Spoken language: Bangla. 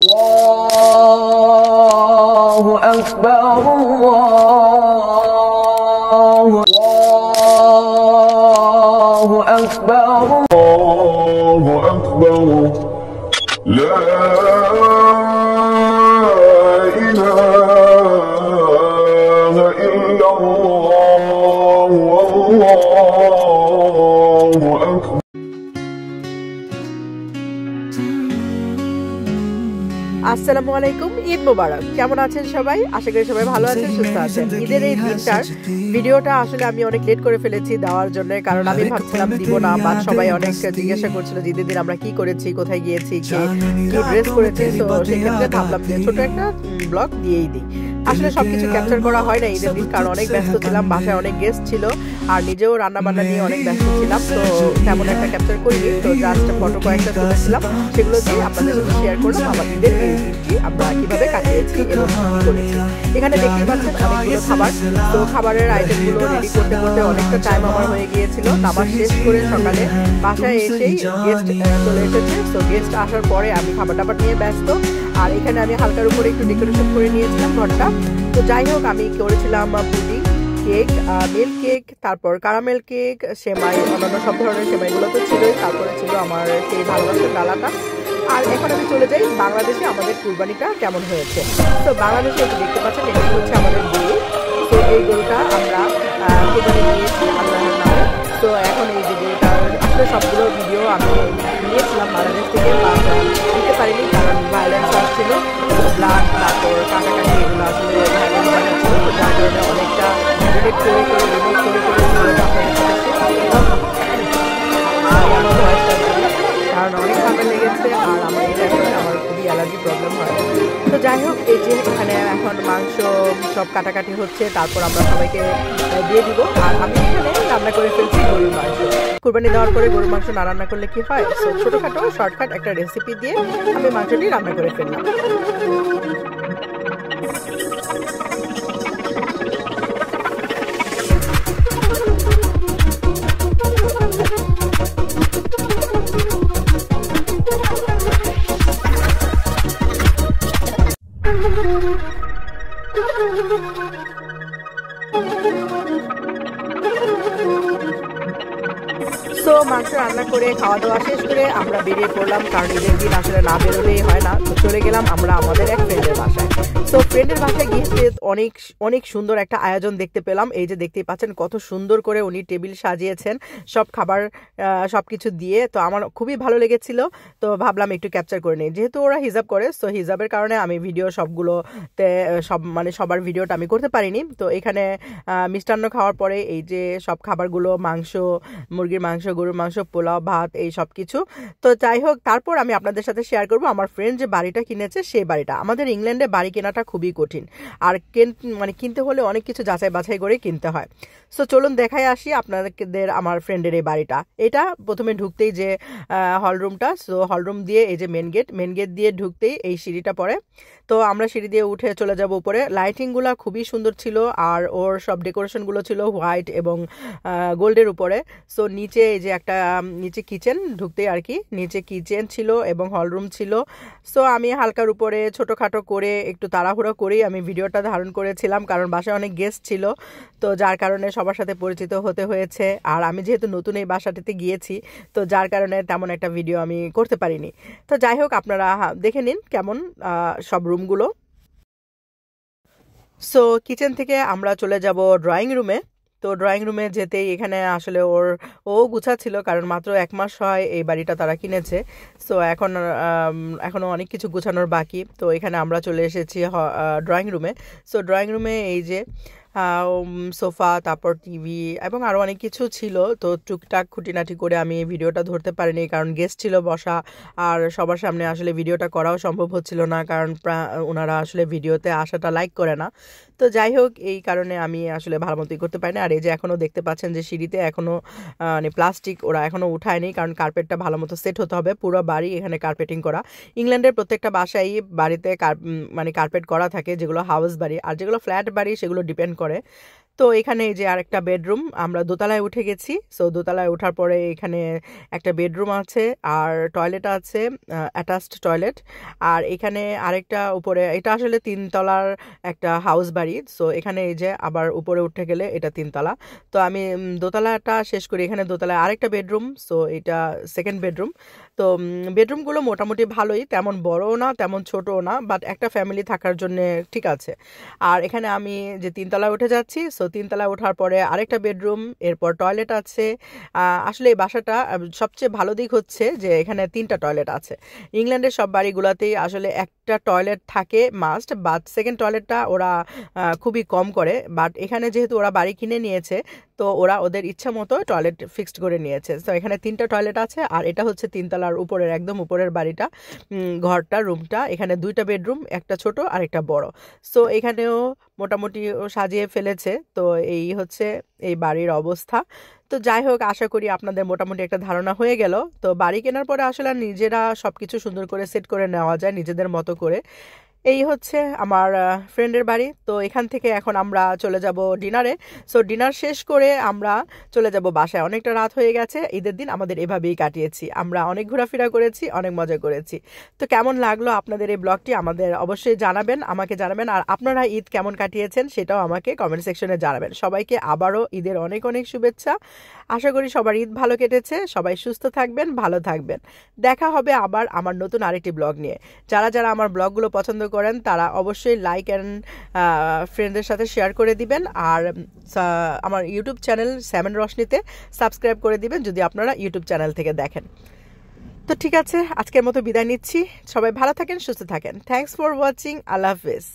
الله أكبر الله أكبر الله أكبر لا إله إلا الله والله أكبر। আসসালামু আলাইকুম, ঈদ মোবারক। কেমন আছেন সবাই? আশা করি সবাই ভালো আছেন, সুস্থ আছেন। ঈদের এই দিনটার ভিডিওটা আসলে আমি অনেক লেট করে ফেলেছি দেওয়ার জন্য, কারণ আমি ভাবছিলাম দিব না, বা সবাই অনেক জিজ্ঞাসা করছিল যে ঈদের দিন আমরা কি করেছি, কোথায় গিয়েছি, কি ড্রেস করেছি। তো সেক্ষেত্রে ভাবলাম যে ছোট একটা ব্লগ দিয়েই দিই। আসলে সবকিছু ক্যাপচার করা হয় না ঈদের দিন, কারণ অনেক ব্যস্ত ছিলাম, বাসায় অনেক গেস্ট ছিল, আর নিজেও রান্না বান্না নিয়ে অনেক ব্যস্ত ছিলাম। তো তেমন একটা ক্যাপচার করিনি, তো জাস্ট ফটো কয়েকটা তুলেছিলাম, সেগুলো দিয়ে আপনাদের সাথে শেয়ার করলাম আমার ঈদের এই দিনটি আমরা কিভাবে কাটিয়েছি এবং কি করেছি। এখানে দেখতে পাচ্ছেন অনেকগুলো খাবার, তো খাবারের আইটেমগুলো রেডি করতে করতে অনেকটা টাইম আমার হয়ে গিয়েছিল। খাবার শেষ করে সকালে বাসায় এসেই গেস্ট চলে এসেছে। তো গেস্ট আসার পরে আমি খাবার টাবার নিয়ে ব্যস্ত, আর এখানে আমি হালকার উপরে একটু ডেকোরেশন করে নিয়েছিলাম ঘরটা। তো যাই হোক, আমি করেছিলাম পুডিং, কেক, মিল্ক কেক, তারপর কারামেল কেক, সেমাই, অন্যান্য সব ধরনের সেমাইগুলো তো ছিলই। তারপরে ছিল আমার সেই ভালোবাসার ডালাটা। আর এখন আমি চলে যাই বাংলাদেশে আমাদের কুরবানিটা কেমন হয়েছে। তো বাংলাদেশে দেখতে পাচ্ছেন এখানে হচ্ছে আমাদের গরু। তো এই গরুটা আমরা কুরবানি নিয়েছি আল্লাহর নামে। তো এখন এই যে গরুটার আসলে সবগুলো ভিডিও আমি নিয়েছিলাম বাংলাদেশ থেকে, দিতে পারিনি কারণ ভায়োলেন্স আসছিল, ব্লাড, তারপর কাটাকাটি, এগুলো আসলে ভায়োলেন্স ছিল। তো যার কারণে অনেকটা ডিলেট করে রিমুভ করে কারণ অনেক ঠান্ডা লেগেছে, আর আমার এটা আমার খুবই অ্যালার্জি প্রবলেম হয়। তো যাই হোক, এই যে এখানে এখন মাংস সব কাটাকাটি হচ্ছে, তারপর আমরা সবাইকে দিয়ে দিব। আর আমি এখানে রান্না করে ফেলছি গরুর মাংস। কুরবানি দেওয়ার পরে গরুর মাংস না রান্না করলে কি হয়, সো ছোটোখাটো শর্টকাট একটা রেসিপি দিয়ে আমি মাংসটি রান্না করে ফেললাম। তো মাংস রান্না করে খাওয়া দাওয়া শেষ করে আমরা বেরিয়ে পড়লাম, কারণ ঈদের দিন আসলে না বেরোলেই হয় না। তো চলে গেলাম আমরা আমাদের এক ফ্রেন্ডের বাসায়। তো ফ্রেন্ডের বাসায় গিয়ে অনেক অনেক সুন্দর একটা আয়োজন দেখতে পেলাম। এই যে দেখতেই পাচ্ছেন কত সুন্দর করে উনি টেবিল সাজিয়েছেন সব খাবার সব কিছু দিয়ে। তো আমার খুবই ভালো লেগেছিল, তো ভাবলাম একটু ক্যাপচার করে নিই। যেহেতু ওরা হিজাব করে, তো হিজাবের কারণে আমি ভিডিও সবগুলোতে সবার ভিডিওটা আমি করতে পারিনি। তো এখানে মিষ্টান্ন খাওয়ার পরে এই যে সব খাবারগুলো, মাংস, মুরগির মাংস, গরুর মাংস, পোলাও, ভাত, এই সব কিছু। তো যাই হোক, তারপর আমি আপনাদের সাথে শেয়ার করব আমার ফ্রেন্ড যে বাড়িটা কিনেছে সেই বাড়িটা। আমাদের ইংল্যান্ডে বাড়ি কেনাটা খুবই কঠিন, আর কিনতে হলে অনেক কিছু যাচাই বাছাই করে কিনতে হয়। সো চলুন দেখাই আসি আপনাদের আমার ফ্রেন্ডের এই বাড়িটা। এটা প্রথমে ঢুকতেই যে হলরুমটা, সো হলরুম দিয়ে এই যে মেন গেট দিয়ে ঢুকতেই এই সিঁড়িটা পড়ে। তো আমরা সিঁড়ি দিয়ে উঠে চলে যাব উপরে। লাইটিংগুলো খুবই সুন্দর ছিল, আর ওর সব ডেকোরেশনগুলো ছিল হোয়াইট এবং গোল্ডের উপরে। সো নিচে এই যে একটা নিচে কিচেন, ঢুকতেই আর কি নিচে কিচেন ছিল এবং হলরুম ছিল। সো আমি হালকার উপরে ছোটোখাটো করে একটু তাড়াহুড়ো করেই আমি ভিডিওটা ধারণ করেছিলাম, কারণ বাসায় অনেক গেস্ট ছিল, তো যার কারণে সবার সাথে পরিচিত হতে হয়েছে। আর আমি যেহেতু নতুন এই বাসাটিতে গিয়েছি, তো যার কারণে তেমন একটা ভিডিও আমি করতে পারিনি। তো যাই হোক, আপনারা দেখে নিন কেমন সব রুমগুলো। সো কিচেন থেকে আমরা চলে যাব ড্রয়িং রুমে। তো ড্রয়িং রুমে যেতেই এখানে আসলে ও গুছাচ্ছিল, কারণ মাত্র 1 মাস হয় এই বাড়িটা তারা কিনেছে। সো এখনও অনেক কিছু গুছানোর বাকি। তো এখানে আমরা চলে এসেছি ড্রয়িং রুমে। সো ড্রয়িং রুমে এই যে সোফা, তারপর টিভি এবং আরও অনেক কিছু ছিল। তো টুকটাক খুঁটিনাটি করে আমি এই ভিডিওটা ধরতে পারিনি, কারণ গেস্ট ছিল বসা, আর সবার সামনে আসলে ভিডিওটা করাও সম্ভব হচ্ছিল না, কারণ ওনারা আসলে ভিডিওতে আসাটা লাইক করে না। তো যাই হোক, এই কারণে আমি আসলে ভালো মতোই করতে পারি না। আর এই যে এখনও দেখতে পাচ্ছেন যে সিঁড়িতে এখনও মানে প্লাস্টিক ওরা এখনও উঠায়নি, কারণ কার্পেটটা ভালো মতো সেট হতে হবে। পুরো বাড়ি এখানে কার্পেটিং করা। ইংল্যান্ডের প্রত্যেকটা বাসায় বাড়িতে মানে কার্পেট করা থাকে, যেগুলো হাউস বাড়ি, আর যেগুলো ফ্ল্যাট বাড়ি সেগুলো ডিপেন্ড করে। তো এখানে এই যে আরেকটা বেডরুম, আমরা দোতলায় উঠে গেছি। সো দোতলায় ওঠার পরে এখানে একটা বেডরুম আছে আর টয়লেট আছে, অ্যাটাচড টয়লেট। আর এখানে আরেকটা উপরে, এটা আসলে 3 তলার একটা হাউস বাড়ি। সো এখানে এই যে আবার উপরে উঠে গেলে এটা 3 তলা। তো আমি দোতলাটা শেষ করি, এখানে দোতলায় আরেকটা বেডরুম। সো এটা সেকেন্ড বেডরুম। তো বেডরুমগুলো মোটামুটি ভালোই, তেমন বড়ও না তেমন ছোটও না, বাট একটা ফ্যামিলি থাকার জন্য ঠিক আছে। আর এখানে আমি যে 3 তলায় উঠে যাচ্ছি, সো 3 তলায় ওঠার পরে আরেকটা বেডরুম, এরপর টয়লেট আছে। আসলে এই বাসাটা সবচেয়ে ভালো দিক হচ্ছে যে এখানে 3টা টয়লেট আছে। ইংল্যান্ডের সব বাড়িগুলোতেই আসলে একটা টয়লেট থাকে মাস্ট, বাট সেকেন্ড টয়লেটটা ওরা খুবই কম করে। বাট এখানে যেহেতু ওরা বাড়ি কিনে নিয়েছে, তো ওরা ওদের ইচ্ছা মতো টয়লেট ফিক্সড করে নিয়েছে। তো এখানে 3টা টয়লেট আছে। আর এটা হচ্ছে 3 তলার উপরের, একদম উপরের বাড়িটা, ঘরটা, রুমটা। এখানে 2টা বেডরুম, একটা ছোট আর একটা বড়। সো এখানেও মোটামুটি সাজিয়ে ফেলেছে। তো এই হচ্ছে এই বাড়ির অবস্থা। তো যাই হোক, আশা করি আপনাদের মোটামুটি একটা ধারণা হয়ে গেল। তো বাড়ি কেনার পরে আসলে নিজেরা সবকিছু সুন্দর করে সেট করে নেওয়া যায় নিজেদের মতো করে। এই হচ্ছে আমার ফ্রেন্ডের বাড়ি। তো এখান থেকে এখন আমরা চলে যাব ডিনারে। সো ডিনার শেষ করে আমরা চলে যাব বাসায়। অনেকটা রাত হয়ে গেছে, ঈদের দিন আমাদের এভাবেই কাটিয়েছি। আমরা অনেক ঘোরাফেরা করেছি, অনেক মজা করেছি। তো কেমন লাগলো আপনাদের এই ব্লগটি আমাদের অবশ্যই জানাবেন, আমাকে জানাবেন। আর আপনারা ঈদ কেমন কাটিয়েছেন সেটাও আমাকে কমেন্ট সেকশনে জানাবেন। সবাইকে আবারও ঈদের অনেক অনেক শুভেচ্ছা। আশা করি সবার ঈদ ভালো কেটেছে, সবাই সুস্থ থাকবেন, ভালো থাকবেন। দেখা হবে আবার আমার নতুন আরেকটি ব্লগ নিয়ে। যারা যারা আমার ব্লগগুলো পছন্দ করেন তারা অবশ্যই লাইক অ্যান্ড ফ্রেন্ডদের সাথে শেয়ার করে দিবেন। আর আমার ইউটিউব চ্যানেল স্যামন রশনিতে সাবস্ক্রাইব করে দিবেন যদি আপনারা ইউটিউব চ্যানেল থেকে দেখেন। তো ঠিক আছে, আজকের মতো বিদায় নিচ্ছি। সবাই ভালো থাকেন, সুস্থ থাকেন। Thanks for watching. আল্লাহ হাফেজ।